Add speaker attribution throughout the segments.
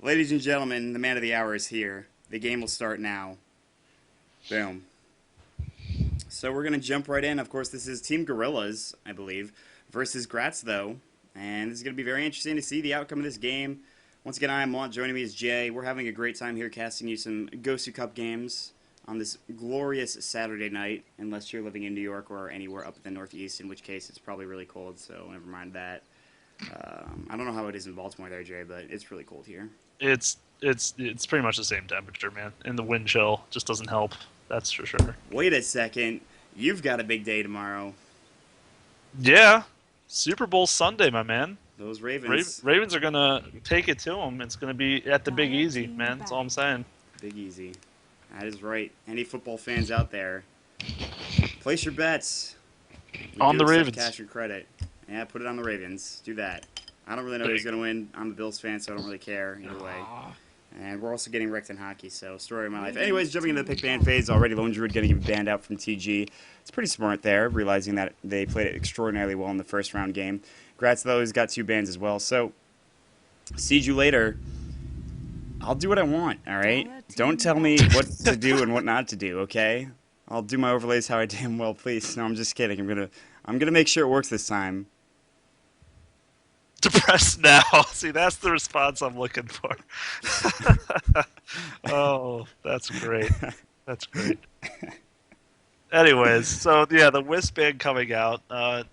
Speaker 1: Ladies and gentlemen, the man of the hour is here. The game will start now. Boom. So we're gonna jump right in. Of course, this is Team Gorillaz, I believe, versus Grats Tho, and this is gonna be very interesting to see the outcome of this game. Once again, I am Maut. Joining me is Jay. We're having a great time here, casting you some GosuCup games on this glorious Saturday night. Unless you're living in New York or anywhere up in the Northeast, in which case it's probably really cold. So never mind that. I don't know how it is in Baltimore there, Jay, but it's really cold here.
Speaker 2: It's pretty much the same temperature, man. And the wind chill just doesn't help. That's for sure.
Speaker 1: Wait a second. You've got a big day tomorrow.
Speaker 2: Yeah, Super Bowl Sunday, my man.
Speaker 1: Those Ravens.
Speaker 2: Ravens are gonna take it to them. It's gonna be at the Big Easy, man. That's all I'm saying.
Speaker 1: Big Easy. That is right. Any football fans out there, place your bets. We
Speaker 2: On
Speaker 1: do
Speaker 2: the
Speaker 1: accept
Speaker 2: Ravens.
Speaker 1: cash or credit. Yeah, put it on the Ravens. Do that. I don't really know who's going to win. I'm a Bills fan, so I don't really care either way. And we're also getting wrecked in hockey, so story of my life. Anyways, jumping into the pick ban phase, already Lone Druid getting banned out from TG. It's pretty smart there, realizing that they played it extraordinarily well in the first round game. Grats Tho has got 2 bans as well, so see you later. I'll do what I want, all right? Don't tell me what to do and what not to do, okay? I'll do my overlays how I damn well please. No, I'm just kidding. I'm gonna make sure it works this time.
Speaker 2: Depressed now. See, that's the response I'm looking for. Oh, that's great. That's great. Anyways, so yeah, the Wisp band coming out, kind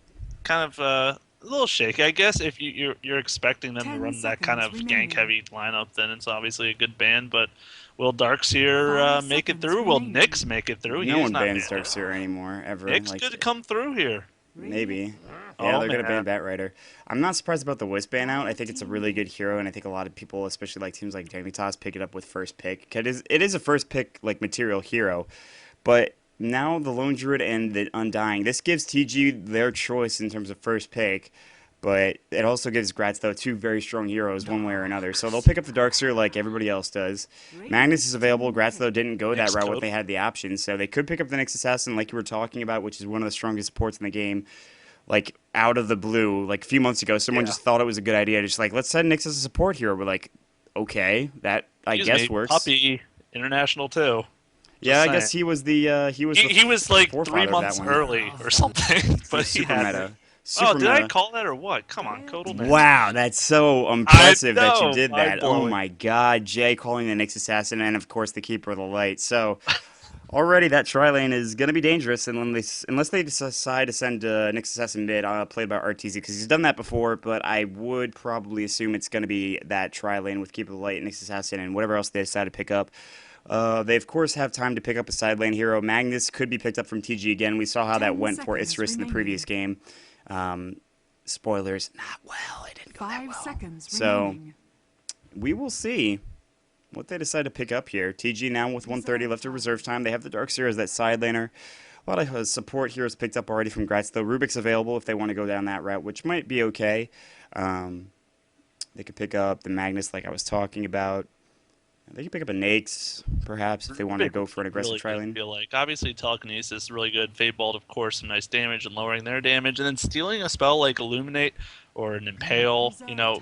Speaker 2: of a little shaky. I guess if you're expecting them to run that kind of gank heavy lineup, then it's obviously a good band. But will Darkseer make it through? Will Nyx make it through?
Speaker 1: No
Speaker 2: He's
Speaker 1: one
Speaker 2: not
Speaker 1: bans
Speaker 2: banned.
Speaker 1: Darkseer anymore, ever.
Speaker 2: Nyx could come through here.
Speaker 1: Maybe. Yeah,
Speaker 2: Oh
Speaker 1: they're going to ban
Speaker 2: man.
Speaker 1: Batrider. I'm not surprised about the Wisp ban out. I think it's a really good hero, and I think a lot of people, especially like teams like Dignitas, pick it up with first pick. 'Cause it is a first pick like material hero, but now the Lone Druid and the Undying, this gives TG their choice in terms of first pick, but it also gives Grats, though, 2 very strong heroes one way or another. So they'll pick up the Darkseer like everybody else does. Magnus is available. Grats, though, didn't go that
Speaker 2: Nyx
Speaker 1: route when
Speaker 2: could.
Speaker 1: they had the option, so they could pick up the Nyx Assassin like you were talking about, which is one of the strongest supports in the game, like out of the blue, like a few months ago, someone
Speaker 2: Yeah.
Speaker 1: just thought it was a good idea, just like let's send Nyx as a support hero. We're like, okay, that I
Speaker 2: Excuse me,
Speaker 1: guess works.
Speaker 2: Puppy International too.
Speaker 1: Yeah,
Speaker 2: Just
Speaker 1: I
Speaker 2: saying.
Speaker 1: guess he was the
Speaker 2: He was like three
Speaker 1: forefather of that
Speaker 2: months
Speaker 1: one.
Speaker 2: early or something,
Speaker 1: He
Speaker 2: but
Speaker 1: was
Speaker 2: he
Speaker 1: super
Speaker 2: had it.
Speaker 1: meta,
Speaker 2: Oh,
Speaker 1: super
Speaker 2: did I
Speaker 1: meta.
Speaker 2: call that or what? Come on, Codal man.
Speaker 1: Wow, that's so
Speaker 2: I
Speaker 1: impressive that you
Speaker 2: know,
Speaker 1: did
Speaker 2: mind
Speaker 1: that. Oh
Speaker 2: blowing.
Speaker 1: my God, Jay calling the Nyx assassin, and of course the keeper of the light. So already that tri lane is going to be dangerous unless they decide to send Nyx assassin mid, played by RTZ, because he's done that before. But I would probably assume it's going to be that tri lane with keeper of the light, Nyx assassin, and whatever else they decide to pick up. They of course have time to pick up a side lane hero. Magnus could be picked up from TG again. We saw how that went for Isris in the previous game. Um, Spoilers, not well. It didn't go that well. So we will see what they decide to pick up here. TG now with 130 left of reserve time. They have the Darkseer as that side laner. A lot of support heroes picked up already from Grats, though. Rubik's available if they want to go down that route, which might be okay. Um, they could pick up the Magnus like I was talking about. They could pick up a Naix, perhaps, if they wanted to
Speaker 2: Rubik
Speaker 1: go
Speaker 2: would
Speaker 1: for an
Speaker 2: be
Speaker 1: aggressive
Speaker 2: really good, I
Speaker 1: tri-lane.
Speaker 2: feel like. Obviously, telekinesis is really good. Fade Bolt, of course, some nice damage and lowering their damage. And then stealing a spell like Illuminate or an Impale,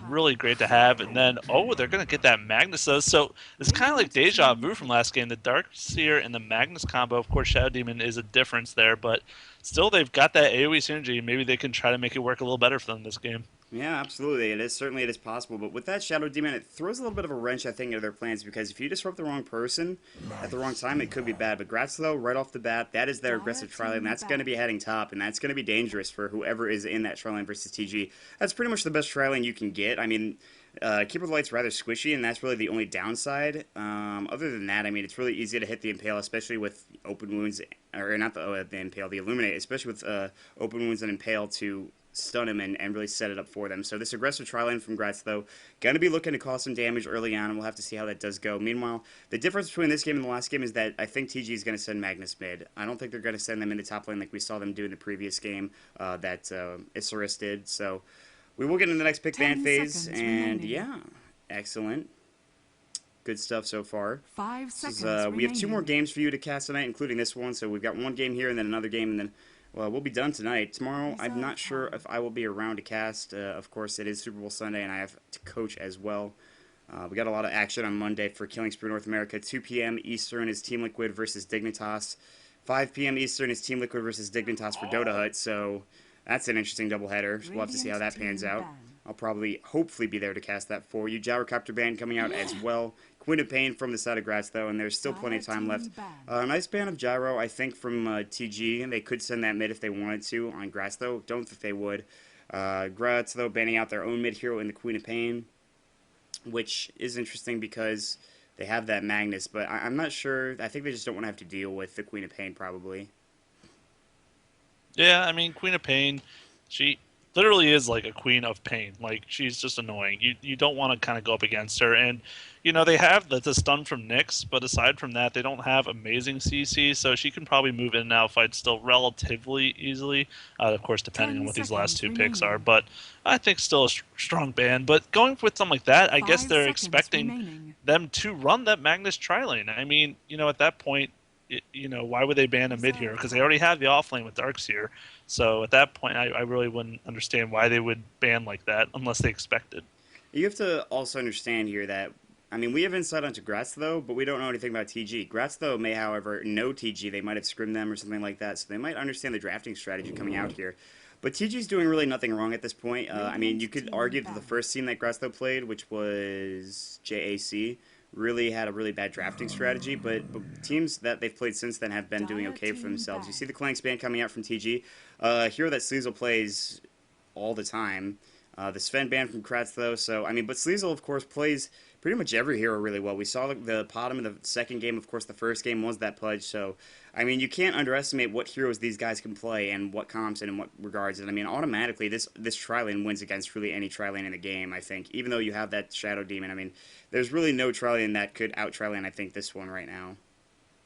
Speaker 2: really great to have. And then, oh, they're going to get that Magnus, though. So it's kind of like deja vu from last game. The Darkseer and the Magnus combo, of course, Shadow Demon is a difference there. But still, they've got that AoE synergy. Maybe they can try to make it work a little better for them this game.
Speaker 1: Yeah, absolutely. It is possible. But with that Shadow Demon, it throws a little bit of a wrench, I think, into their plans because if you disrupt the wrong person at the wrong time, it could be bad. But Grats, though, right off the bat, that is their aggressive tri-lane. That's going to be heading top, and that's going to be dangerous for whoever is in that tri-lane versus TG. That's pretty much the best tri-lane you can get. I mean, Keeper of the Light's rather squishy, and that's really the only downside. Other than that, I mean, it's really easy to hit the Impale, especially with open wounds, or not the Impale, the Illuminate, especially with open wounds and Impale to stun him and really set it up for them. So this aggressive tri-lane from Grats, though, going to be looking to cause some damage early on, and we'll have to see how that does go. Meanwhile, the difference between this game and the last game is that I think TG is going to send Magnus mid. I don't think they're going to send them into top lane like we saw them do in the previous game that Isserus did. So we will get into the next pick ban phase, and yeah, excellent. Good stuff so far. We have 2 more games for you to cast tonight, including this one. So we've got one game here and then another game, and then well, we'll be done tonight. Tomorrow, I'm not sure if I will be around to cast. Of course, it is Super Bowl Sunday, and I have to coach as well. We got a lot of action on Monday for Killing Spree North America. 2 p.m. Eastern is Team Liquid versus Dignitas. 5 p.m. Eastern is Team Liquid versus Dignitas for Dota Hut. So that's an interesting doubleheader. We'll have to see how that pans out. I'll probably, hopefully, be there to cast that for you. Gyrocopter ban coming out as well. Queen of Pain from the side of Grats Tho, and there's still plenty of time left. Nice ban of Gyro, I think, from TG. They could send that mid if they wanted to on Grats Tho. Don't think they would. Grats Tho banning out their own mid hero in the Queen of Pain, which is interesting because they have that Magnus, but I'm not sure. I think they just don't want to have to deal with the Queen of Pain, probably.
Speaker 2: Yeah, I mean, Queen of Pain, she literally is like a queen of pain. Like, she's just annoying. You don't want to kind of go up against her. And, they have the stun from Nyx, but aside from that, they don't have amazing CC, so she can probably move in and out fights still relatively easily. Of course, depending on what these last two picks are. But I think still a strong ban. But going with something like that, I guess they're expecting them to run that Magnus tri-lane. I mean, at that point, why would they ban a mid hero? Because they already have the offlane with Darkseer. So at that point, I really wouldn't understand why they would ban like that unless they expected.
Speaker 1: You have to also understand here that, I mean, we have insight onto Grats Tho, but we don't know anything about TG. Grats Tho may, however, know TG. They might have scrimmed them or something like that, so they might understand the drafting strategy coming out here. But TG's doing really nothing wrong at this point. I mean, you could argue that the first team that Grats Tho played, which was JAC, really had a really bad drafting strategy, but teams that they've played since then have been doing okay for themselves. You see the Clank ban coming out from TG, a hero that Sleazel plays all the time. The Sven ban from Grats Tho, so, I mean, but Sleazel, of course, plays pretty much every hero really well. We saw the bottom in the second game. Of course, the first game was that pledge, so, I mean, you can't underestimate what heroes these guys can play and what comps and in what regards. And, I mean, automatically, this tri-lane wins against really any tri-lane in the game, I think. Even though you have that Shadow Demon, I mean, there's really no tri-lane that could out-tri-lane, I think, this one right now.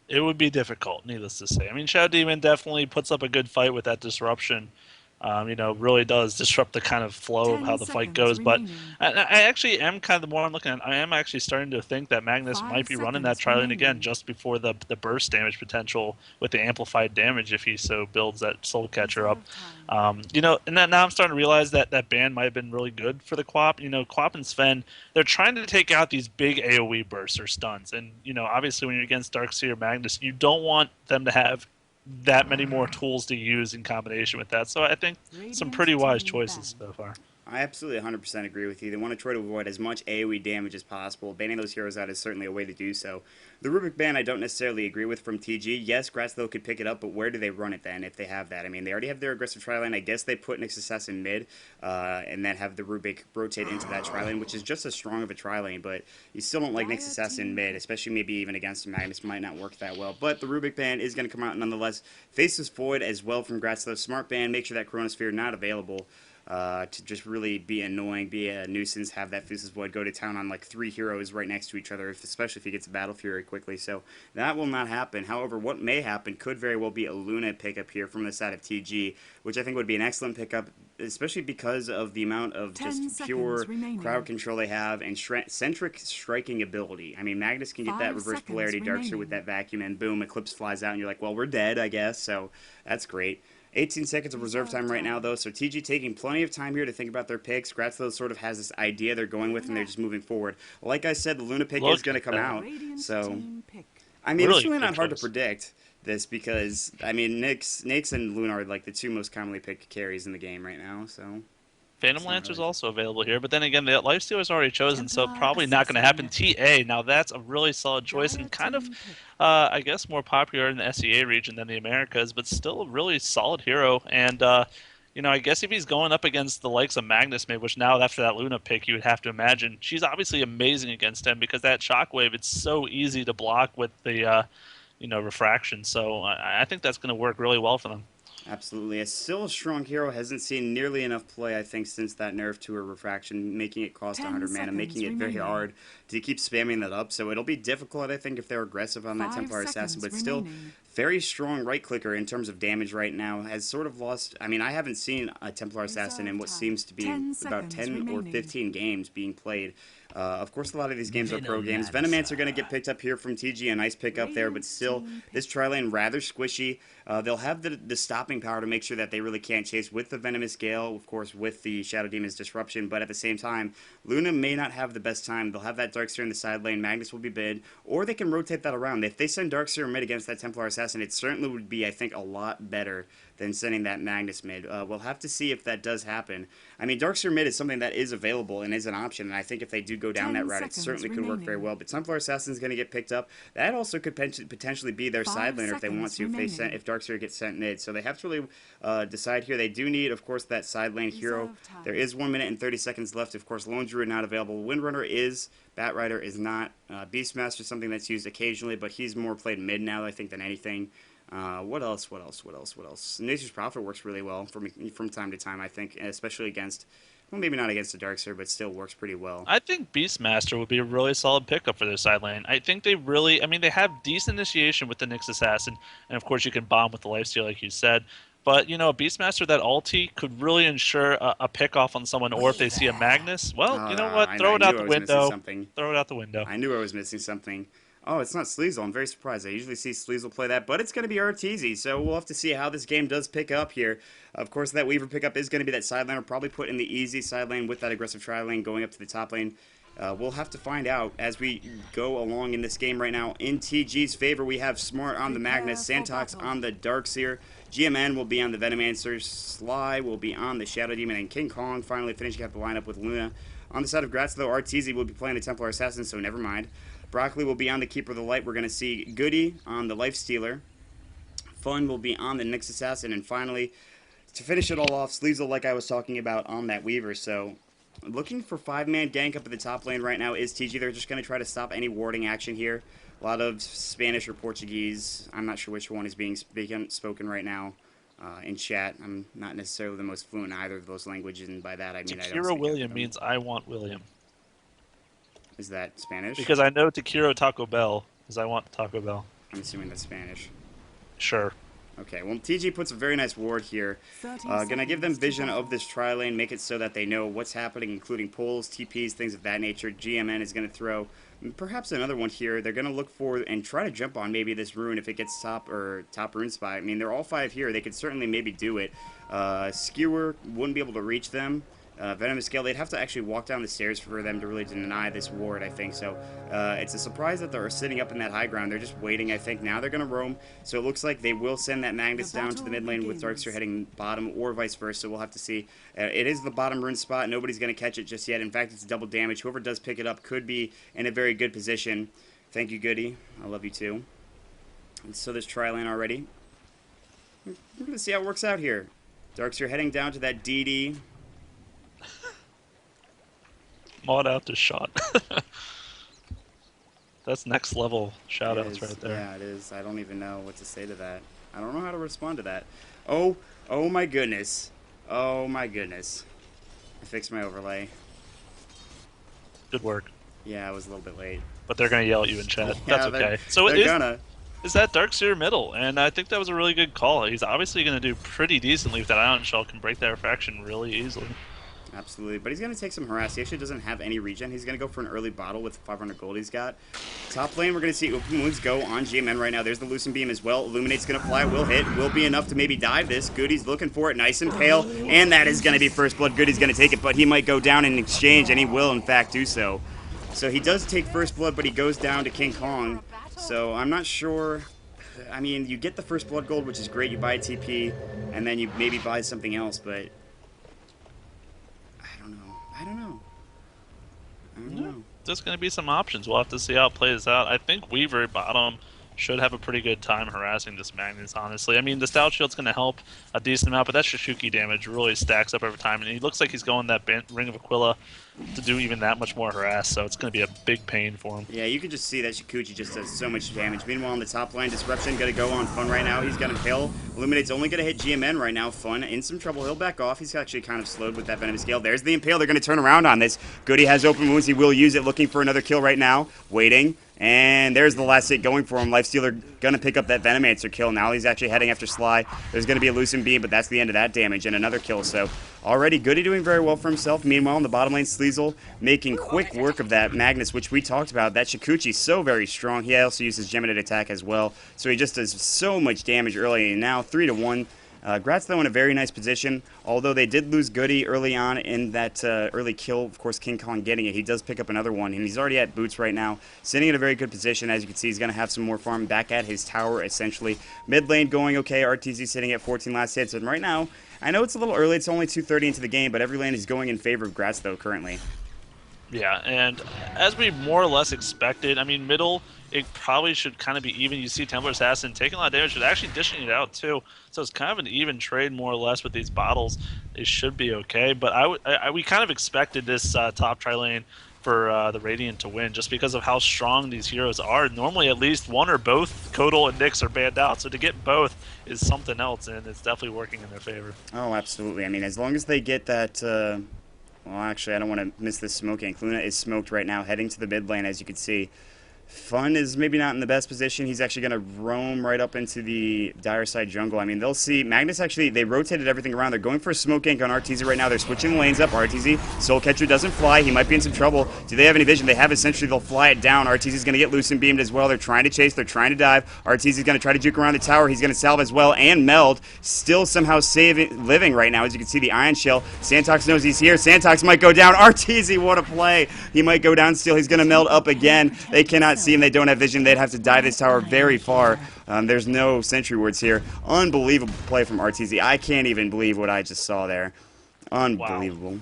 Speaker 2: It would be difficult, needless to say. I mean, Shadow Demon definitely puts up a good fight with that disruption. Really does disrupt the kind of flow of how the fight goes. But I actually am kind of, the more I'm looking at it, I am actually starting to think that Magnus might be running that tri-lane again just before the burst damage potential with the amplified damage if he so builds that Soul Catcher up. And then now I'm starting to realize that that ban might have been really good for the Quap. Quap and Sven, they're trying to take out these big AoE bursts or stuns. And, obviously when you're against Darkseer Magnus, you don't want them to have that many more tools to use in combination with that. So I think some pretty wise choices so far.
Speaker 1: I absolutely 100% agree with you. They want to try to avoid as much AoE damage as possible. Banning those heroes out is certainly a way to do so. The Rubik ban I don't necessarily agree with from TG. Yes, Grats Tho could pick it up, but where do they run it then if they have that? I mean, they already have their aggressive tri-lane. I guess they put Nyx Assassin mid and then have the Rubik rotate into that tri-lane, which is just as strong of a tri-lane, but you still don't like Nyx Assassin mid, especially maybe even against Magnus. Might not work that well. But the Rubik ban is going to come out nonetheless. Faceless Void as well from Grats Tho. Smart ban, make sure that Chronosphere not available. To just really be annoying, be a nuisance, have that Faceless Void go to town on like 3 heroes right next to each other, especially if he gets a Battle Fury quickly. So that will not happen. However, what may happen could very well be a Luna pickup here from the side of TG, which I think would be an excellent pickup, especially because of the amount of just pure crowd control they have and centric striking ability. I mean, Magnus can get that reverse polarity Darkseer with that vacuum, and boom, Eclipse flies out, and you're like, well, we're dead, I guess. So that's great. 18 seconds of reserve time right now, though, so TG taking plenty of time here to think about their picks. Grats Tho sort of has this idea they're going with, and they're just moving forward. Like I said, the Luna pick is going to come out, so... I mean, it's really not hard to predict this because, I mean, Nyx and Luna are like the two most commonly picked carries in the game right now, so...
Speaker 2: Phantom Lancer's also available here, but then again, the Lifesteal is already chosen, so probably not going to happen. TA, now that's a really solid choice and kind of, I guess, more popular in the SEA region than the Americas, but still a really solid hero. And, I guess if he's going up against the likes of Magnus, maybe, which now after that Luna pick, you would have to imagine, she's obviously amazing against him because that Shockwave, it's so easy to block with the, refraction. So I think that's going to work really well for them.
Speaker 1: Absolutely. It's still a strong hero. Hasn't seen nearly enough play, I think, since that nerf to her refraction, making it cost 100 mana, making it very hard to keep spamming that up. So it'll be difficult, I think, if they're aggressive on that Templar Assassin. But still, very strong right clicker in terms of damage right now, has sort of lost. I mean, I haven't seen a Templar Assassin in what seems to be about 10 or 15 games being played. Of course, a lot of these games are pro games. Venomancer are going to get picked up here from TG, a nice pickup there, but still, this tri-lane rather squishy. They'll have the stopping power to make sure that they really can't chase with the Venomous Gale, of course, with the Shadow Demon's Disruption, but at the same time, Luna may not have the best time. They'll have that Darkseer in the side lane, Magnus will be mid, or they can rotate that around. If they send Darkseer mid against that Templar Assassin, it certainly would be, I think, a lot better than sending that Magnus mid. We'll have to see if that does happen. I mean, Darkseer mid is something that is available and is an option, and I think if they do go down that route, it certainly could work very well. But Templar Assassin is going to get picked up. That also could potentially be their side laner if they want to, if Darkseer gets sent mid. So they have to really decide here. They do need, of course, that side lane hero. There is 1 minute and 30 seconds left. Of course, Lone Druid not available. Windrunner is. Batrider is not. Beastmaster is something that's used occasionally, but he's more played mid now, I think, than anything. What else? Nature's Prophet works really well from time to time, I think, especially against, well, maybe not against the Darkseer, but still works pretty well.
Speaker 2: I think Beastmaster would be a really solid pickup for their side lane. I think they really, I mean, they have decent initiation with the Nyx Assassin, and of course you can bomb with the lifesteal, like you said. But, you know, Beastmaster, that ulti could really ensure a pick-off on someone, or if they see a Magnus, well, you know what, throw it out the window. Throw it out the window.
Speaker 1: I knew I was missing something. Oh, it's not Sleazel. I'm very surprised. I usually see Sleazel play that, but it's going to be Arteezy, so we'll have to see how this game does pick up here. Of course, that Weaver pickup is going to be that side laner, probably put in the easy side lane with that aggressive tri-lane going up to the top lane. We'll have to find out as we go along in this game right now. In TG's favor, we have Smart on the Magnus, Santox on the Darkseer, GMN will be on the Venomancer, Sly will be on the Shadow Demon, and King Kong finally finishing up the lineup with Luna. On the side of Grats Tho, Arteezy will be playing the Templar Assassin, so never mind. Broccoli will be on the Keeper of the Light. We're going to see Goody on the Lifestealer. Fun will be on the Nyx Assassin. And finally, to finish it all off, Sleazel, like I was talking about, on that Weaver. So, looking for 5-man gank up at the top lane right now is TG. They're just going to try to stop any warding action here. A lot of Spanish or Portuguese. I'm not sure which one is being spoken right now in chat. I'm not necessarily the most fluent in either of those languages, and by that I mean I don't speak
Speaker 2: William means I want William.
Speaker 1: Is that Spanish?
Speaker 2: Because I know Takiro Taco Bell, because I want Taco Bell.
Speaker 1: I'm assuming that's Spanish.
Speaker 2: Sure.
Speaker 1: Okay, well, TG puts a very nice ward here. Gonna give them vision of this tri-lane, make it so that they know what's happening, including pulls, TPs, things of that nature. GMN is gonna throw perhaps another one here. They're gonna look for and try to jump on maybe this rune if it gets top rune spot. I mean, they're all 5 here. They could certainly maybe do it. Skewer wouldn't be able to reach them. Venomous Gale, they'd have to actually walk down the stairs for them to really deny this ward, I think. So it's a surprise that they're sitting up in that high ground. They're just waiting, I think. Now they're going to roam. So it looks like they will send that Magnus down to the mid lane with Darkseer heading bottom or vice versa. So we'll have to see. It is the bottom rune spot. Nobody's going to catch it just yet. In fact, it's double damage. Whoever does pick it up could be in a very good position. Thank you, Goody. I love you too. And so there's tri-lane already. We're going to see how it works out here. Darkseer heading down to that DD.
Speaker 2: Maut out to shot. That's next level shoutouts right there.
Speaker 1: Yeah, it is. I don't even know what to say to that. I don't know how to respond to that. Oh my goodness. Oh my goodness. I fixed my overlay.
Speaker 2: Good work.
Speaker 1: Yeah, I was a little bit late.
Speaker 2: But they're going to yell at you in chat.
Speaker 1: Yeah,
Speaker 2: That's okay. So it is that Darkseer middle, and I think that was a really good call. He's obviously going to do pretty decently with that Ion Shell, can break that refraction really easily.
Speaker 1: Absolutely, but he's going to take some harass. He actually doesn't have any regen. He's going to go for an early bottle with 500 gold he's got. Top lane, we're going to see Open Wounds go on GMN right now. There's the Lucent Beam as well. Illuminate's going to fly, will hit, will be enough to maybe dive this. Goody's looking for it, nice and pale, and that is going to be first blood. Goody's going to take it, but he might go down in exchange, and he will, in fact, do so. So he does take first blood, but he goes down to King Kong. So I'm not sure. I mean, you get the first blood gold, which is great. You buy a TP, and then you maybe buy something else, but I don't know.
Speaker 2: There's going to be some options. We'll have to see how it plays out. I think Weaver bottom should have a pretty good time harassing this Magnus, honestly. I mean, the Stout Shield's going to help a decent amount, but that Shishuki damage really stacks up every time. And he looks like he's going that Ring of Aquila to do even that much more harass, so it's going to be a big pain for him.
Speaker 1: Yeah, you can just see that Shikuchi just does so much damage. Meanwhile, on the top line, Disruption going to go on Fun right now. He's going to Impale. Illuminate's only going to hit GMN right now. Fun in some trouble. He'll back off. He's actually kind of slowed with that Venomous Gale. There's the Impale. They're going to turn around on this. Goody has open wounds. He will use it, looking for another kill right now. Waiting. And there's the last hit going for him. Lifestealer going to pick up that Venomancer kill. Now he's actually heading after Sly. There's going to be a Lucent Beam, but that's the end of that damage and another kill. So already Goody doing very well for himself. Meanwhile, in the bottom lane, Sleazel making quick work of that Magnus, which we talked about. That Shikuchi so very strong. He also uses Geminate attack as well. So he just does so much damage early. And now 3-1. Grats Tho in a very nice position, although they did lose Goody early on in that early kill. Of course, King Kong getting it. He does pick up another one, and he's already at boots right now, sitting in a very good position. As you can see, he's going to have some more farm back at his tower, essentially. Mid lane going okay. RTZ sitting at 14 last hits, and right now, I know it's a little early. It's only 2:30 into the game, but every lane is going in favor of Grats Tho currently.
Speaker 2: Yeah, and as we more or less expected, I mean, middle, it probably should kind of be even. You see Templar Assassin taking a lot of damage, but actually dishing it out too. So it's kind of an even trade, more or less, with these bottles. It should be okay. But we kind of expected this top tri lane for the Radiant to win, just because of how strong these heroes are. Normally, at least one or both Kodal and Nyx are banned out, so to get both is something else, and it's definitely working in their favor.
Speaker 1: Oh, absolutely. I mean, as long as they get that... well, actually, I don't want to miss this smoking. Luna is smoked right now, heading to the mid lane, as you can see. Fun is maybe not in the best position. He's actually going to roam right up into the dire side jungle. I mean, they'll see. Magnus actually, they rotated everything around. They're going for a smoke gank on RTZ right now. They're switching the lanes up. RTZ, Soul Catcher doesn't fly. He might be in some trouble. Do they have any vision? They have essentially. They'll fly it down. RTZ's going to get Lucent Beamed as well. They're trying to chase. They're trying to dive. RTZ's going to try to juke around the tower. He's going to salve as well. And Meld still somehow living right now. As you can see, the Ion Shell. Santox knows he's here. Santox might go down. RTZ, what a play. He might go down still. He's going to meld up again. They cannot see him. They don't have vision. They'd have to dive this tower very far. There's no sentry wards here. Unbelievable play from RTZ. I can't even believe what I just saw there. Unbelievable.
Speaker 2: Wow.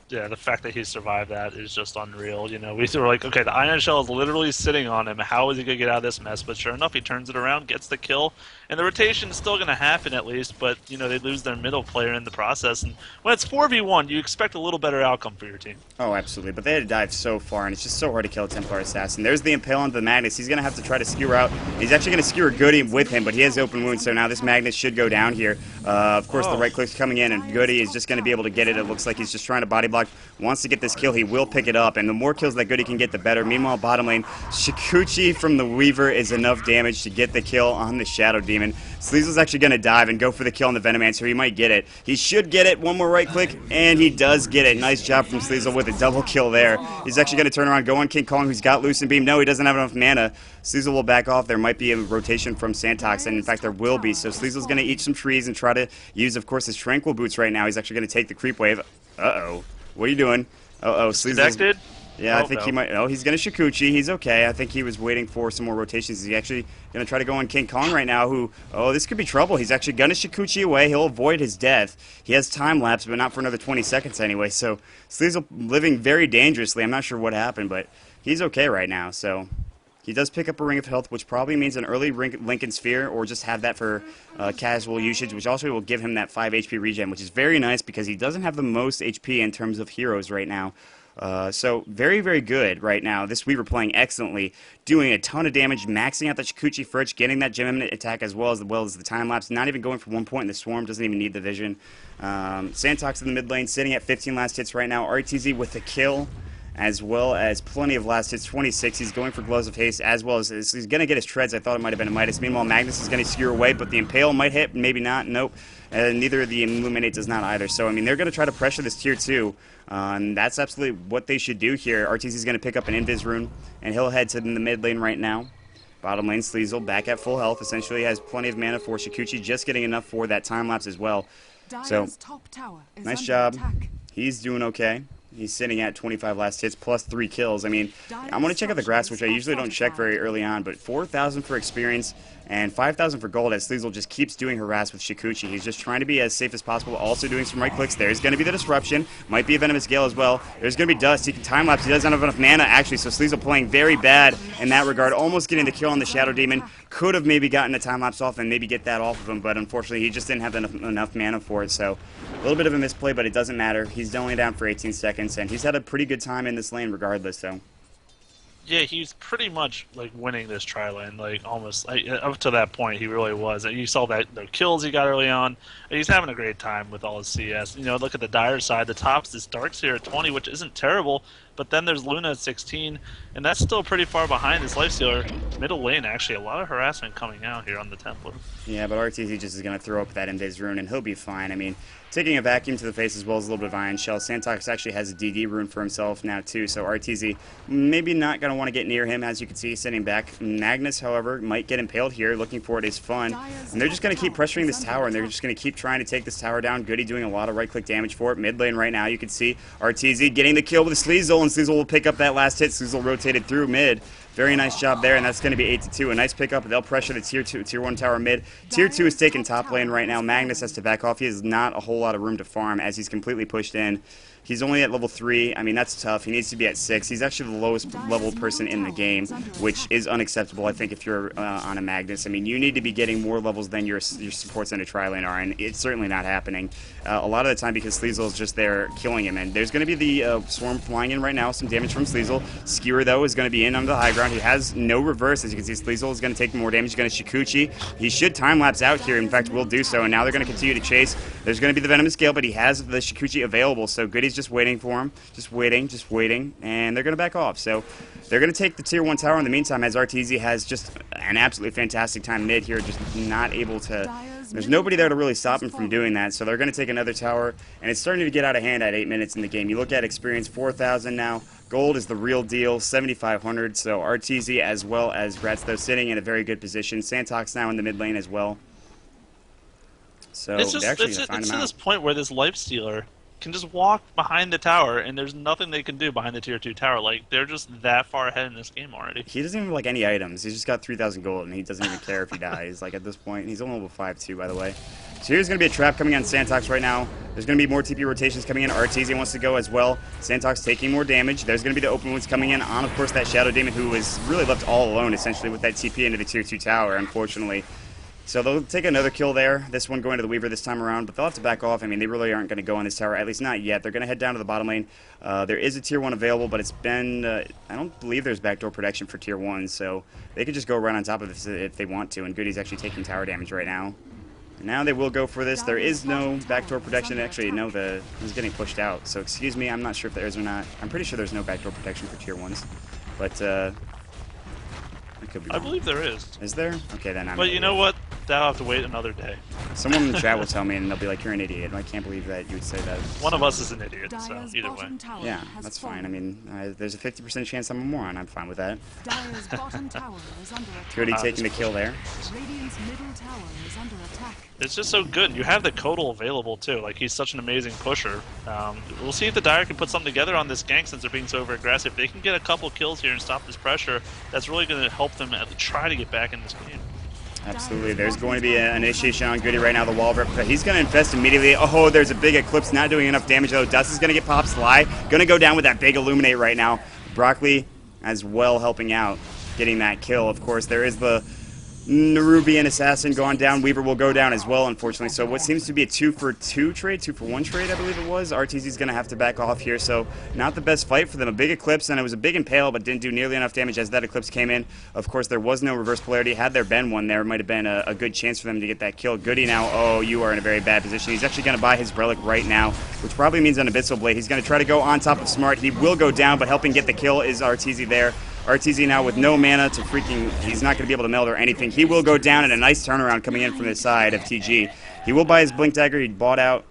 Speaker 2: Yeah, the fact that he survived that is just unreal. You know, we were like, okay, the Ion Shell is literally sitting on him. How is he going to get out of this mess? But sure enough, he turns it around, gets the kill, and the rotation is still going to happen at least, but, you know, they lose their middle player in the process. And when it's 4v1, you expect a little better outcome for your team.
Speaker 1: Oh, absolutely. But they had to dive so far, and it's just so hard to kill a Templar Assassin. There's the Impale onto the Magnus. He's going to have to try to skewer out. He's actually going to skewer Goody with him, but he has open wounds, so now this Magnus should go down here. Of course, the right click's coming in, and Goody is just going to be able to get it. It looks like he's just trying to body block. Wants to get this kill, he will pick it up, and the more kills that Goody can get, the better. Meanwhile, bottom lane, Shikuchi from the Weaver is enough damage to get the kill on the Shadow Demon. Sleazel's actually going to dive and go for the kill on the Venomancer. He might get it. He should get it. One more right click, and he does get it. Nice job from Sleazel with a double kill there. He's actually going to turn around, go on King Kong, who's got Lucent Beam. No, he doesn't have enough mana. Sleazel will back off. There might be a rotation from Santox, and in fact, there will be. So Sleazel's going to eat some trees and try to use, of course, his Tranquil Boots right now. He's actually going to take the creep wave. Uh-oh. What are you doing? Uh-oh, Sleazel's... Yeah, I think he might... Oh, he's going to Shikuchi. He's okay. I think he was waiting for some more rotations. He's actually going to try to go on King Kong right now, who... Oh, this could be trouble. He's actually going to Shikuchi away. He'll avoid his death. He has time lapse, but not for another 20 seconds anyway. So, Sleazel living very dangerously. I'm not sure what happened, but he's okay right now. So, he does pick up a Ring of Health, which probably means an early Lincoln Sphere, or just have that for casual usage, which also will give him that 5 HP regen, which is very nice because he doesn't have the most HP in terms of heroes right now. So very, very good right now. This Weaver playing excellently, doing a ton of damage, maxing out that Shikuchi Fritch, getting that Gem Eminent attack as well as the time lapse, not even going for 1 point in the Swarm, doesn't even need the vision. Santox in the mid lane, sitting at 15 last hits right now. RTZ with the kill, as well as plenty of last hits, 26. He's going for Gloves of Haste, as well as he's going to get his treads. I thought it might have been a Midas. Meanwhile, Magnus is going to skewer away, but the Impale might hit, maybe not. Nope. Neither of the Illuminate does not either. So, I mean, they're going to try to pressure this tier 2. And that's absolutely what they should do here. RTZ is going to pick up an Invis rune, and he'll head to the mid lane right now. Bottom lane, Sleazel back at full health. Essentially has plenty of mana for Shikuchi, just getting enough for that time lapse as well. So, nice job. He's doing okay. He's sitting at 25 last hits plus 3 kills. I mean, I'm going to check out the grass, which I usually don't check very early on, but 4,000 for experience and 5,000 for gold as Sleazel just keeps doing harass with Shikuchi. He's just trying to be as safe as possible, also doing some right clicks. There's going to be the disruption. Might be a Venomous Gale as well. There's going to be dust. He can time lapse. He doesn't have enough mana, actually, so Sleazel playing very bad in that regard. Almost getting the kill on the Shadow Demon. Could have maybe gotten a time lapse off and maybe get that off of him, but unfortunately he just didn't have enough mana for it. So a little bit of a misplay, but it doesn't matter. He's only down for 18 seconds, and he's had a pretty good time in this lane regardless, so.
Speaker 2: Yeah, he's pretty much like winning this tri-lane, like almost up to that point. He really was. You saw that the kills he got early on. He's having a great time with all his CS. You know, look at the dire side. The top's this Darkseer at 20, which isn't terrible, But then there's Luna at 16, and that's still pretty far behind this Lifestealer. Middle lane, actually, a lot of harassment coming out here on the Templar.
Speaker 1: Yeah, but RTZ just is going to throw up that Mdaze rune, and he'll be fine. I mean, taking a vacuum to the face as well as a little bit of Iron Shell. Santox actually has a DD rune for himself now, too, so RTZ maybe not going to want to get near him, as you can see, sitting back. Magnus, however, might get impaled here. Looking for it is fun. And they're just going to keep pressuring this tower, and they're just going to keep trying to take this tower down. Goody doing a lot of right-click damage for it. Mid lane right now, you can see RTZ getting the kill with Sleazel, and Sleazel will pick up that last hit. Sleazel rotated through mid. Very nice job there, and that's going to be 8-2. A nice pickup. They'll pressure the Tier 1 tower mid. Tier 2 is taking top lane right now. Magnus has to back off. He has not a whole lot of room to farm as he's completely pushed in. He's only at level 3. I mean, that's tough. He needs to be at 6. He's actually the lowest level person in the game, which is unacceptable, I think, if you're on a Magnus. I mean, you need to be getting more levels than your supports in a tri-lane are, and it's certainly not happening. A lot of the time because Sleazel is just there killing him, and there's going to be the Swarm flying in right now. Some damage from Sleazel. Skewer, though, is going to be in under the high ground. He has no reverse. As you can see, Sleazel is going to take more damage. He's going to Shikuchi. He should time-lapse out here. In fact, will do so, and now they're going to continue to chase. There's going to be the Venomous Gale, but he has the Shikuchi available, so Goody's just waiting for him. Just waiting, and they're going to back off. So they're going to take the Tier 1 tower in the meantime, as RTZ has just an absolutely fantastic time mid here, just not able to... There's nobody there to really stop him from doing that, so they're going to take another tower, and it's starting to get out of hand at 8 minutes in the game. You look at experience, 4,000 now. Gold is the real deal, 7,500, so RTZ as well as Grats Tho sitting in a very good position. Santox now in the mid lane as well. So
Speaker 2: It's
Speaker 1: they're actually going to
Speaker 2: it's
Speaker 1: find him
Speaker 2: to
Speaker 1: out.
Speaker 2: this point where this Lifestealer can just walk behind the tower, and there's nothing they can do behind the Tier 2 tower. Like, they're just that far ahead in this game already.
Speaker 1: He doesn't even have, like, any items. He's just got 3,000 gold, and he doesn't even care if he dies. Like, at this point, he's only level 5, too, by the way. So here's going to be a trap coming on Santox right now. There's going to be more TP rotations coming in. RTZ wants to go as well. Santox taking more damage. There's going to be the open wounds coming in on, of course, that Shadow Demon, who was really left all alone, essentially, with that TP into the Tier 2 tower, unfortunately. So they'll take another kill there, this one going to the Weaver this time around, but they'll have to back off. I mean, they really aren't going to go on this tower, at least not yet. They're going to head down to the bottom lane. There is a Tier 1 available, but it's been... I don't believe there's backdoor protection for Tier 1, so they could just go right on top of this if they want to, and Goody's actually taking tower damage right now. And now they will go for this. There is no backdoor protection. Actually, no, he's getting pushed out. So, excuse me, I'm not sure if there is or not. I'm pretty sure there's no backdoor protection for Tier 1s, but... I could be wrong.
Speaker 2: I believe there is.
Speaker 1: Is there? Okay, then I'm...
Speaker 2: But you know what? That'll have to wait another day.
Speaker 1: Someone in the chat will tell me, and they'll be like, "You're an idiot." I can't believe that you would say that.
Speaker 2: One of us is an idiot, so either way.
Speaker 1: Yeah, that's fine. I mean, there's a 50% chance I'm a moron. I'm fine with that. Cody taking the kill there.
Speaker 2: It's just so good. You have the Kodal available, too. Like, he's such an amazing pusher. We'll see if the Dire can put something together on this gank since they're being so over-aggressive. If they can get a couple kills here and stop this pressure, that's really going to help them try to get back in this game.
Speaker 1: Absolutely. There's going to be an initiation on Goody right now, the wall rip. He's going to infest immediately. Oh, there's a big Eclipse, not doing enough damage, though. Dust is going to get popped. Sly going to go down with that big Illuminate right now. Broccoli as well helping out, getting that kill. Of course, there is the Nerubian Assassin gone down. Weaver will go down as well, unfortunately. So what seems to be a 2-for-2 trade, 2-for-1 trade, I believe it was. RTZ's going to have to back off here, so not the best fight for them. A big Eclipse, and it was a big Impale, but didn't do nearly enough damage as that Eclipse came in. Of course, there was no reverse polarity. Had there been one, there might have been a good chance for them to get that kill. Goody now, oh, you are in a very bad position. He's actually going to buy his Relic right now, which probably means an Abyssal Blade. He's going to try to go on top of Smart. He will go down, but helping get the kill is RTZ there. RTZ now with no mana to freaking... He's not going to be able to meld or anything. He will go down, and a nice turnaround coming in from the side of TG. He will buy his Blink Dagger. He bought out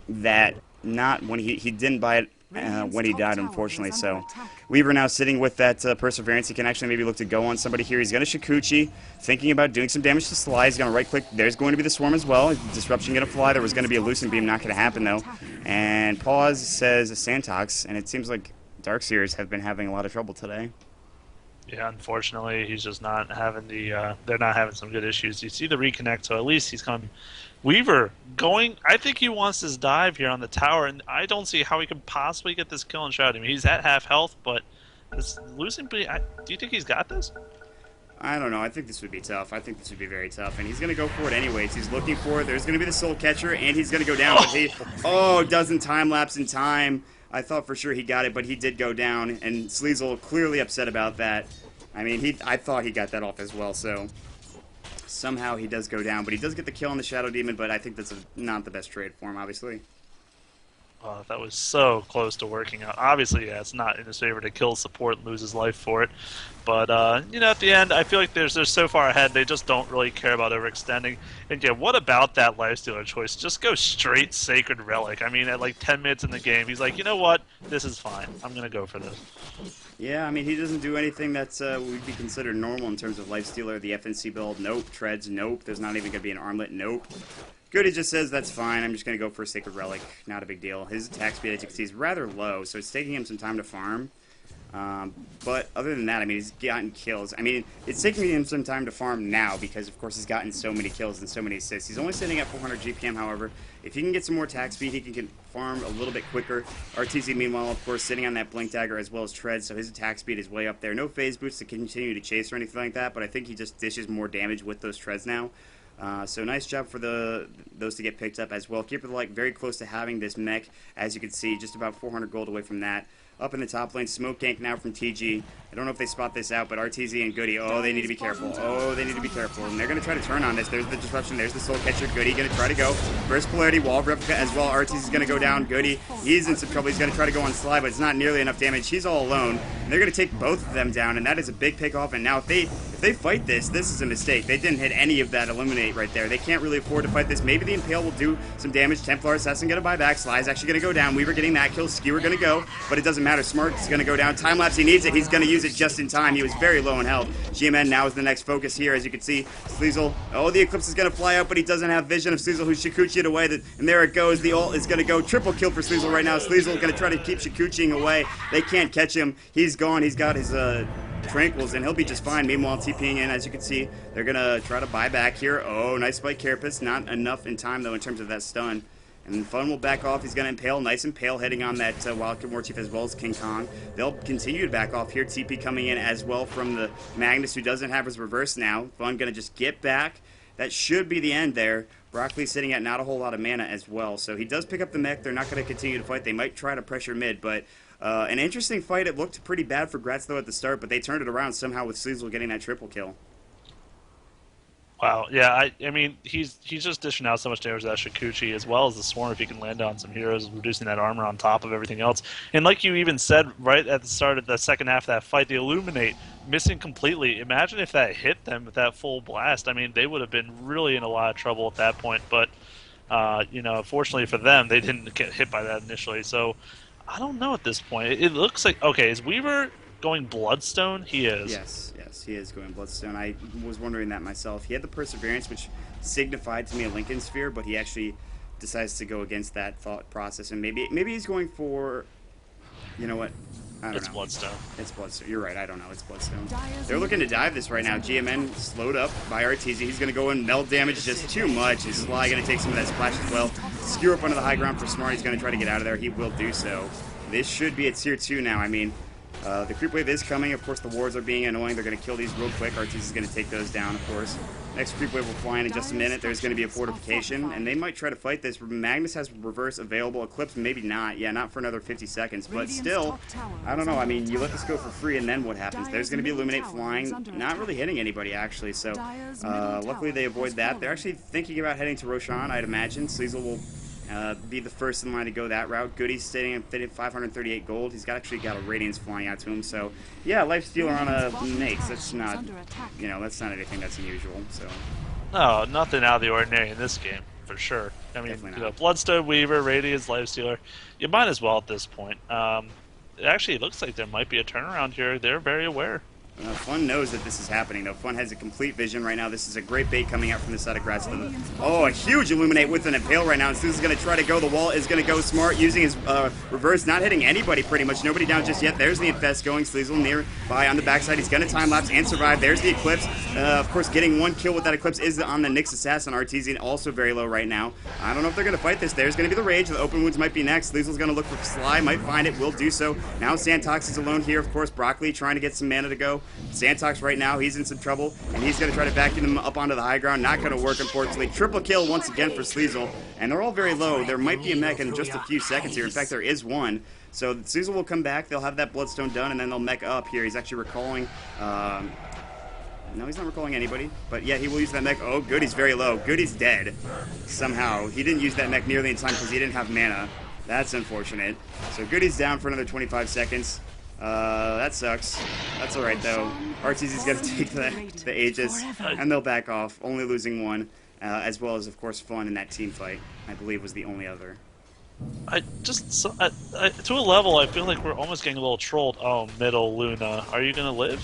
Speaker 1: that... Not when he didn't buy it when he died, unfortunately. So Weaver now sitting with that Perseverance. He can actually maybe look to go on somebody here. He's going to Shikuchi, thinking about doing some damage to Sly. He's going to right-click. There's going to be the Swarm as well. Disruption going to fly. There was going to be a Lucent Beam. Not going to happen, though. And Pause says Santox, and it seems like Darkseers have been having a lot of trouble today.
Speaker 2: Yeah, unfortunately, he's just not having the. They're not having some good issues. You see the reconnect, so at least he's come. Weaver going. I think he wants this dive here on the tower, and I don't see how he could possibly get this kill and shot. I mean, he's at half health, but this losing. Do you think he's got this?
Speaker 1: I don't know. I think this would be tough. I think this would be very tough, and he's going to go for it anyways. He's looking for it. There's going to be the Soul Catcher, and he's going to go down. But he, doesn't time lapse in time. I thought for sure he got it, but he did go down, and Sleazel clearly upset about that. I mean, I thought he got that off as well, so somehow he does go down. But he does get the kill on the Shadow Demon, but I think that's not the best trade for him, obviously.
Speaker 2: Oh, that was so close to working out. Obviously, yeah, it's not in his favor to kill support and lose his life for it. But you know, at the end, I feel like they're so far ahead. They just don't really care about overextending. And yeah, what about that lifestealer choice? Just go straight Sacred Relic. I mean, at like 10 minutes in the game, he's like, you know what? This is fine. I'm gonna go for this.
Speaker 1: Yeah, I mean, he doesn't do anything that's would be considered normal in terms of lifestealer. The FNC build, nope. Treads, nope. There's not even going to be an armlet, nope. Goody just says, that's fine, I'm just going to go for a Sacred Relic. Not a big deal. His attack speed, as you can see, is rather low, so it's taking him some time to farm. But other than that, I mean, he's gotten kills. I mean, it's taking him some time to farm now because, of course, he's gotten so many kills and so many assists. He's only sitting at 400 GPM, however. If he can get some more attack speed, he can farm a little bit quicker. RTZ, meanwhile, of course, sitting on that Blink Dagger as well as Tread, so his attack speed is way up there. No phase boots to continue to chase or anything like that, but I think he just dishes more damage with those Treads now. So nice job for those to get picked up as well. Keeper like very close to having this mech, as you can see, just about 400 gold away from that. Up in the top lane, Smoke Gank now from TG. I don't know if they spot this out, but RTZ and Goody, oh, they need to be careful. Oh, they need to be careful. And they're going to try to turn on this. There's the disruption. There's the Soul Catcher. Goody going to try to go. First Polarity, Wall Replica as well. RTZ is going to go down. Goody, he's in some trouble. He's going to try to go on Sly, but it's not nearly enough damage. He's all alone. And they're going to take both of them down, and that is a big pick off. And now if they fight this is a mistake. They didn't hit any of that Eliminate right there. They can't really afford to fight this. Maybe the Impale will do some damage. Templar Assassin going to buy back. Sly's actually going to go down. Weaver getting that kill. Skewer going to go, but it doesn't matter. Smart is going to go down. Time lapse, he needs it. He's going to use it just in time. He was very low in health. GMN now is the next focus here, as you can see. Sleazel, oh, the Eclipse is going to fly out, but he doesn't have vision of Sleazel, who's Shikuchi'd away. And there it goes. The ult is going to go. Triple kill for Sleazel right now. Sleazel going to try to keep Shikuchi'ing away. They can't catch him. He's gone. He's got his Tranquils, and he'll be just fine. Meanwhile, TPing in, as you can see, they're going to try to buy back here. Oh, nice spike Carapace. Not enough in time, though, in terms of that stun. And Fun will back off. He's going to Impale. Nice Impale hitting on that Wildcat Warchief as well as King Kong. They'll continue to back off here. TP coming in as well from the Magnus, who doesn't have his reverse now. Fun going to just get back. That should be the end there. Broccoli sitting at not a whole lot of mana as well. So he does pick up the mech. They're not going to continue to fight. They might try to pressure mid, but an interesting fight. It looked pretty bad for Grats Tho at the start, but they turned it around somehow with Sleazel getting that triple kill.
Speaker 2: Wow, yeah, I mean, he's just dishing out so much damage to that Shikuchi, as well as the Swarm, if he can land on some heroes, reducing that armor on top of everything else. And like you even said right at the start of the second half of that fight, the Illuminate missing completely. Imagine if that hit them with that full blast. I mean, they would have been really in a lot of trouble at that point, but, you know, fortunately for them, they didn't get hit by that initially. So, I don't know at this point. It looks like, okay, is Weaver going Bloodstone? He is.
Speaker 1: Yes, he is going Bloodstone. I was wondering that myself. He had the Perseverance, which signified to me a Lincoln Sphere, but he actually decides to go against that thought process. And maybe he's going for, you know what? I don't know.
Speaker 2: It's Bloodstone.
Speaker 1: It's Bloodstone. You're right. I don't know. It's Bloodstone. They're looking to dive this right now. GMN slowed up by RTZ. He's going to go in. Meld damage just too much. Is Sly going to take some of that splash as well? Skewer up onto the high ground for Smart. He's going to try to get out of there. He will do so. This should be at tier 2 now. I mean, the creep wave is coming. Of course, the wards are being annoying. They're going to kill these real quick. RTZ is going to take those down, of course. Next creep wave will fly in just a minute. There's going to be a fortification, and they might try to fight this. Magnus has reverse available. Eclipse, maybe not. Yeah, not for another 50 seconds. But still, I don't know. I mean, you let this go for free, and then what happens? There's going to be Illuminate flying. Not really hitting anybody, actually. So, luckily they avoid that. They're actually thinking about heading to Roshan, I'd imagine. Sleazel will be the first in line to go that route. Goody's sitting at 538 gold. He's actually got a Radiance flying out to him. So, yeah, Lifestealer on a Mace. That's not, you know, that's not anything that's unusual. So,
Speaker 2: no, nothing out of the ordinary in this game, for sure. I mean, you know, Bloodstone, Weaver, Radiance, Lifestealer. You might as well at this point. Actually, it looks like there might be a turnaround here. They're very aware.
Speaker 1: Fun knows that this is happening, though. Fun has a complete vision right now. This is a great bait coming out from the side of Grats Tho. Oh, a huge Illuminate with an Impale right now. And Susan's going to try to go. The wall is going to go Smart, using his reverse, not hitting anybody pretty much. Nobody down just yet. There's the Infest going. Sleazel nearby on the backside. He's going to time-lapse and survive. There's the Eclipse. Of course, getting one kill with that Eclipse is on the Nyx Assassin. Artesian also very low right now. I don't know if they're going to fight this. There's going to be the Rage. The Open Wounds might be next. Sleazel's going to look for Sly. Might find it. Will do so. Now Santox is alone here. Of course, Broccoli trying to get some mana to go. Santox right now, he's in some trouble, and he's going to try to vacuum them up onto the high ground. Not going to work, unfortunately. Triple kill once again for Sleazel, and they're all very low. There might be a mech in just a few seconds here. In fact, there is one. So Sleazel will come back. They'll have that Bloodstone done, and then they'll mech up here. He's actually recalling... no, he's not recalling anybody. But yeah, he will use that mech. Oh, good, he's very low. Good, he's dead. Somehow. He didn't use that mech nearly in time because he didn't have mana. That's unfortunate. So Goody's down for another 25 seconds. That sucks. That's alright, though. RTZ's going to take the Aegis, and they'll back off, only losing one, as well as, of course, Fun in that team fight, I believe was the only other.
Speaker 2: To a level, I feel like we're almost getting a little trolled. Oh, middle Luna. Are you going to live?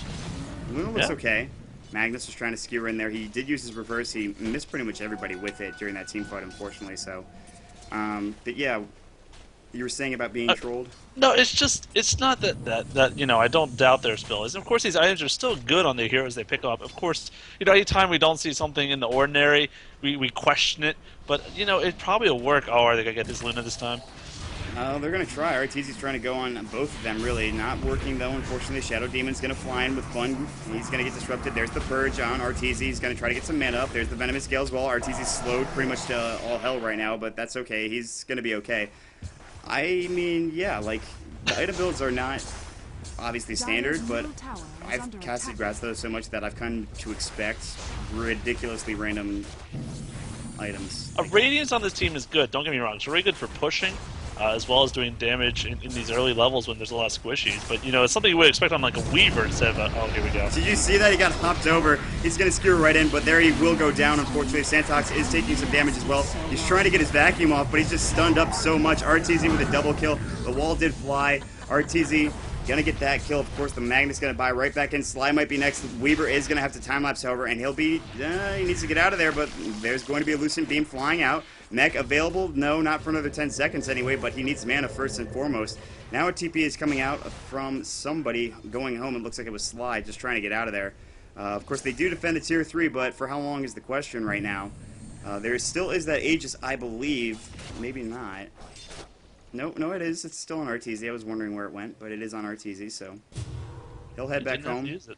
Speaker 1: Luna looks okay. Magnus was trying to skewer in there. He did use his reverse. He missed pretty much everybody with it during that team fight, unfortunately, so. But yeah, you were saying about being trolled?
Speaker 2: No, it's not that you know, I don't doubt their abilities. Of course, these items are still good on the heroes they pick up. Of course, you know, anytime we don't see something in the ordinary, we question it. But, you know, it probably will work. Oh, are they going to get this Luna this time?
Speaker 1: They're going to try. RTZ's trying to go on both of them, really. Not working, though, unfortunately. Shadow Demon's going to fly in with Fun. He's going to get disrupted. There's the Purge on RTZ. He's going to try to get some mana up. There's the Venomous Gale as well. RTZ's slowed pretty much to all hell right now, but that's okay. He's going to be okay. I mean, yeah, like, the item builds are not obviously standard, but I've casted Grats Tho so much that I've come to expect ridiculously random items.
Speaker 2: Radiance on this team is good, don't get me wrong. It's really good for pushing, as well as doing damage in these early levels when there's a lot of squishies. But, you know, it's something you would expect on, like, a Weaver instead of a... Oh, here we go.
Speaker 1: Did you see that? He got hopped over. He's going to skewer right in, but there he will go down, unfortunately. Santox is taking some damage as well. He's trying to get his vacuum off, but he's just stunned up so much. RTZ with a double kill. The wall did fly. RTZ gonna get that kill. Of course, the Magnus gonna buy right back in. Sly might be next. Weaver is gonna have to time-lapse, however, and he'll be... he needs to get out of there, but there's going to be a Lucent Beam flying out. Mech available? No, not for another 10 seconds anyway, but he needs mana first and foremost. Now a TP is coming out from somebody going home. It looks like it was Sly, just trying to get out of there. Of course, they do defend the tier 3, but for how long is the question right now? There still is that Aegis, I believe. Maybe not. No, it is. It's still on RTZ. I was wondering where it went, but it is on RTZ, so he'll head back home.
Speaker 2: Use it.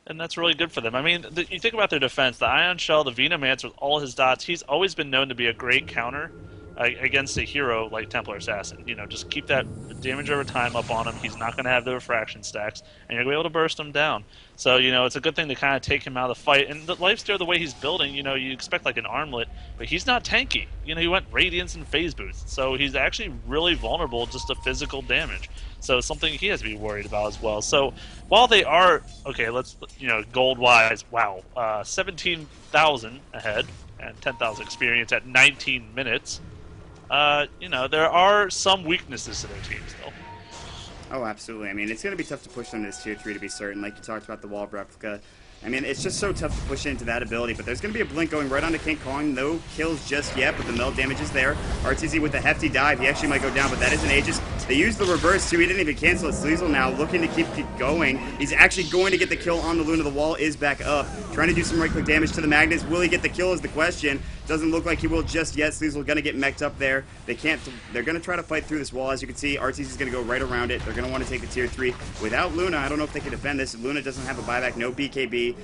Speaker 2: And that's really good for them. I mean, you think about their defense. The Ion Shell, the Venomance with all his dots, he's always been known to be a great counter against a hero like Templar Assassin. You know, just keep that damage over time up on him. He's not going to have the refraction stacks, and you're going to be able to burst him down. So, you know, it's a good thing to kind of take him out of the fight. And the lifesteal, the way he's building, you know, you expect like an armlet, but he's not tanky. You know, he went Radiance and Phase Boost, so he's actually really vulnerable just to physical damage. So it's something he has to be worried about as well. So while they are, okay, let's, you know, gold-wise, wow, 17,000 ahead and 10,000 experience at 19 minutes, you know, there are some weaknesses to their team still.
Speaker 1: Oh, absolutely. I mean, it's going to be tough to push them to this tier 3 to be certain. Like you talked about the wall of replica. I mean, it's just so tough to push into that ability, but there's going to be a blink going right onto King Kong. No kills just yet, but the meld damage is there. RTZ with the hefty dive. He actually might go down, but that is an Aegis. They used the reverse, too. He didn't even cancel it. Sleazel now looking to keep going. He's actually going to get the kill on the Luna. The wall is back up. Trying to do some right-click damage to the Magnus. Will he get the kill is the question. Doesn't look like he will just yet. Sleazel going to get mech'd up there. They can't. They're going to try to fight through this wall. As you can see, RTZ is going to go right around it. They're going to want to take the tier 3. Without Luna, I don't know if they can defend this. Luna doesn't have a buyback, no BKB,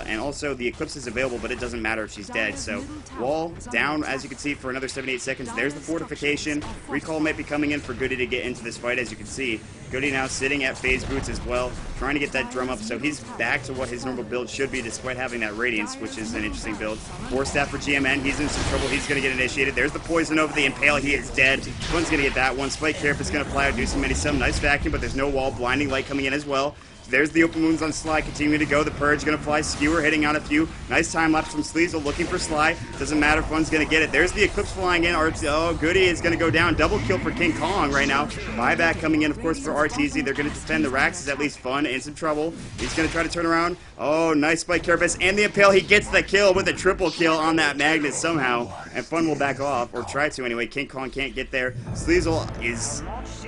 Speaker 1: and also the Eclipse is available, but it doesn't matter if she's dead. So wall down, as you can see, for another 78 seconds. There's the fortification. Recall might be coming in for Goody to get into this fight, as you can see. Goody now sitting at phase boots as well, trying to get that drum up, so he's back to what his normal build should be, despite having that Radiance, which is an interesting build. Force Staff for GMN, he's in some trouble, he's going to get initiated. There's the poison over the Impale, he is dead. Fun's going to get that one. Spike Carapace is going to fly out, do some mini-sum. Nice vacuum, but there's no wall. Blinding Light coming in as well. There's the open wounds on Sly, continuing to go. The Purge going to fly. Skewer hitting on a few. Nice time lapse from Sleazel looking for Sly. Doesn't matter. Fun's going to get it. There's the Eclipse flying in. Oh, Goody is going to go down. Double kill for King Kong right now. Buyback coming in, of course, for RTZ. They're going to defend the Rax. Is at least Fun in some trouble. He's going to try to turn around. Oh, nice Spike Carapace and the Impale. He gets the kill with a triple kill on that Magnus somehow. And Fun will back off, or try to anyway. King Kong can't get there. Sleazel is...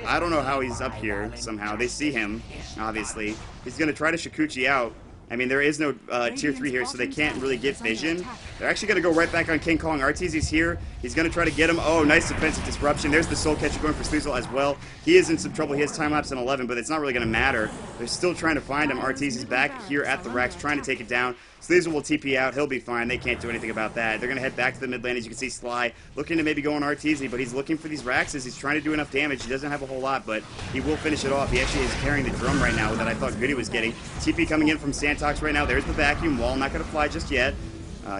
Speaker 1: I don't know how he's up here somehow. They see him, obviously. He's going to try to Shikuchi out. I mean, there is no tier 3 here, so they can't really get vision. They're actually going to go right back on King Kong. RTZ's here. He's going to try to get him. Oh, nice defensive disruption. There's the Soul Catcher going for Sleazel as well. He is in some trouble. He has time lapse in 11, but it's not really going to matter. They're still trying to find him. RTZ's back here at the Rex, trying to take it down. Sleazel will TP out. He'll be fine. They can't do anything about that. They're going to head back to the mid lane. As you can see, Sly looking to maybe go on RTZ, but he's looking for these Raxes. He's trying to do enough damage. He doesn't have a whole lot, but he will finish it off. He actually is carrying the drum right now that I thought Goody was getting. TP coming in from Santox right now. There's the vacuum wall. Not going to fly just yet.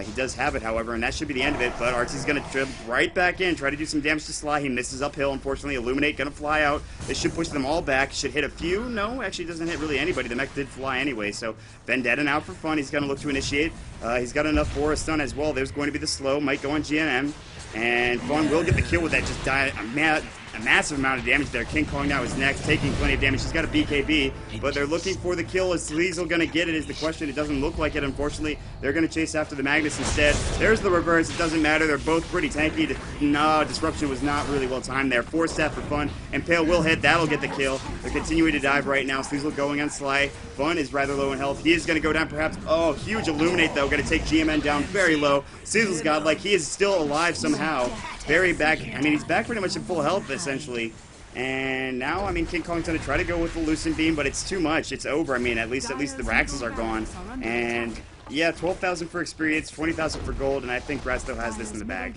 Speaker 1: He does have it, however, and that should be the end of it, but Artsy's going to trip right back in, try to do some damage to Sly. He misses uphill, unfortunately. Illuminate going to fly out. This should push them all back. Should hit a few. No, actually doesn't hit really anybody. The mech did fly anyway, so Vendetta now for fun. He's going to look to initiate. He's got enough for a stun as well. There's going to be the slow. Might go on GNM, and Fun will get the kill with that. Just a massive amount of damage there. King Kong now is next, taking plenty of damage. He's got a BKB, but they're looking for the kill. Is Sleazel going to get it is the question. It doesn't look like it, unfortunately. They're going to chase after the Magnus instead. There's the reverse. It doesn't matter. They're both pretty tanky. No, Disruption was not really well timed there. 4-step for Fun. Impale will hit. That'll get the kill. They're continuing to dive right now. Sleazel going on Sly. Fun is rather low in health. He is going to go down perhaps. Oh, huge Illuminate, though. Going to take GMN down very low. Sleazel's godlike. He is still alive somehow. Very back. I mean, he's back pretty much in full health, essentially. And now, I mean, King Kong's going to try to go with the Lucent Beam, but it's too much. It's over. I mean, at least the Raxes are gone. And, yeah, 12,000 for experience, 20,000 for gold, and I think Grats Tho has this in the bag.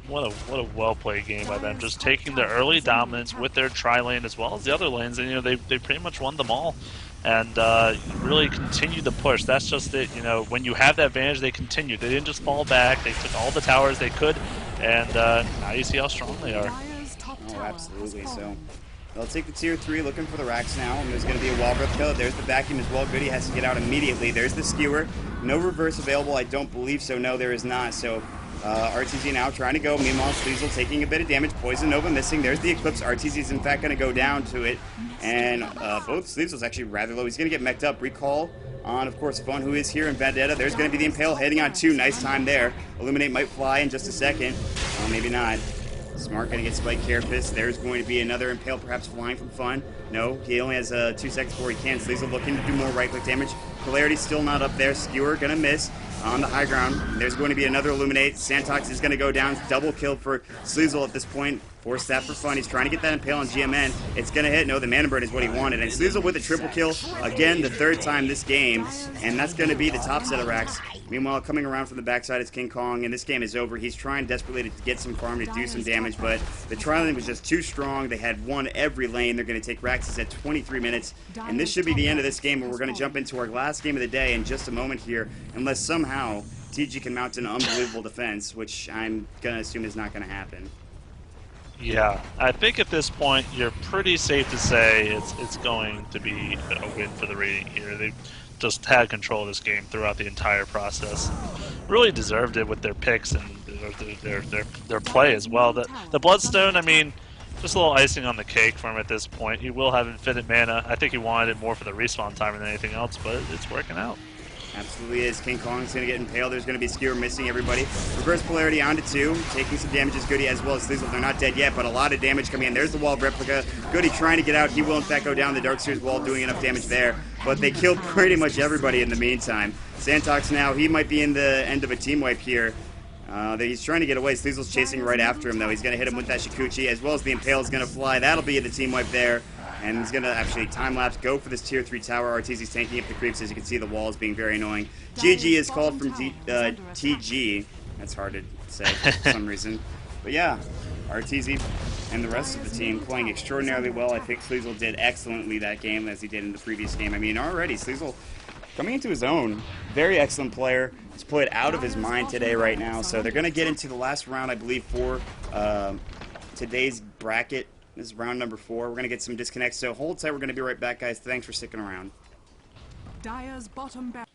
Speaker 2: What a well-played game by them. Just taking the early dominance with their tri-lane as well as the other lanes, and, you know, they pretty much won them all. And really continued the push. That's just it. You know, when you have that advantage, they continued. They didn't just fall back. They took all the towers they could, and now you see how strong they are.
Speaker 1: Oh, absolutely. So they'll take the tier 3, looking for the racks now. And there's going to be a wall breath kill. There's the vacuum as well. Goody has to get out immediately. There's the skewer. No reverse available. I don't believe so. No, there is not. So RTZ now trying to go. Meanwhile, Sleazel taking a bit of damage. Poison Nova missing. There's the Eclipse. RTZ is in fact going to go down to it. And both Sleazel's actually rather low. He's going to get mech'd up. Recall on, of course, Fun, who is here in Vendetta. There's going to be the Impale hitting on 2. Nice time there. Illuminate might fly in just a second. Maybe not. Smart going to get Spike Carapace. There's going to be another Impale perhaps flying from Fun. No, he only has 2 seconds before he can. Sleazel looking to do more right-click damage. Polarity still not up there. Skewer going to miss on the high ground. There's going to be another Illuminate. Santox is going to go down. Double kill for Sleazel at this point. 4-step for Fun. He's trying to get that Impale on GMN. It's going to hit. No, the Mana Bird is what he wanted. And Sleazel with a triple kill. Again, the 3rd time this game. And that's going to be the top set of racks. Meanwhile, coming around from the backside is King Kong. And this game is over. He's trying desperately to get some farm to do some damage. But the tri-lane was just too strong. They had won every lane. They're going to take Raxes at 23 minutes. And this should be the end of this game. And we're going to jump into our last game of the day in just a moment here. Unless somehow TG can mount an unbelievable defense. Which I'm going to assume is not going to happen.
Speaker 2: Yeah, I think at this point you're pretty safe to say it's going to be a win for the rating here. They just had control of this game throughout the entire process. Really deserved it with their picks and their play as well. The Bloodstone, I mean, just a little icing on the cake for him at this point. He will have infinite mana. I think he wanted it more for the respawn time than anything else, but it's working out.
Speaker 1: Absolutely is. King Kong's going to get impaled. There's going to be Skewer missing everybody. Reverse Polarity onto 2. Taking some damage is Goody as well as Sleazel. They're not dead yet, but a lot of damage coming in. There's the wall of Replica. Goody trying to get out. He will in fact go down the Darkseer's wall, doing enough damage there. But they killed pretty much everybody in the meantime. Santox now, he might be in the end of a team wipe here. He's trying to get away. Sleazel's chasing right after him, though. He's going to hit him with that Shikuchi, as well as the Impale is going to fly. That'll be the team wipe there. And he's going to actually time-lapse, go for this tier 3 tower. RTZ's tanking up the creeps. As you can see, the wall is being very annoying. GG is called from TG. That's hard to say for some reason. But yeah, RTZ and the rest of the team playing extraordinarily well. I think Sleazel did excellently that game, as he did in the previous game. I mean, already, Sleazel coming into his own. Very excellent player. He's played out of his mind today right now. So they're going to get into the last round, I believe, for today's bracket. This is round number 4. We're going to get some disconnects, so hold tight. We're going to be right back, guys. Thanks for sticking around.
Speaker 3: Dire's bottom barrel.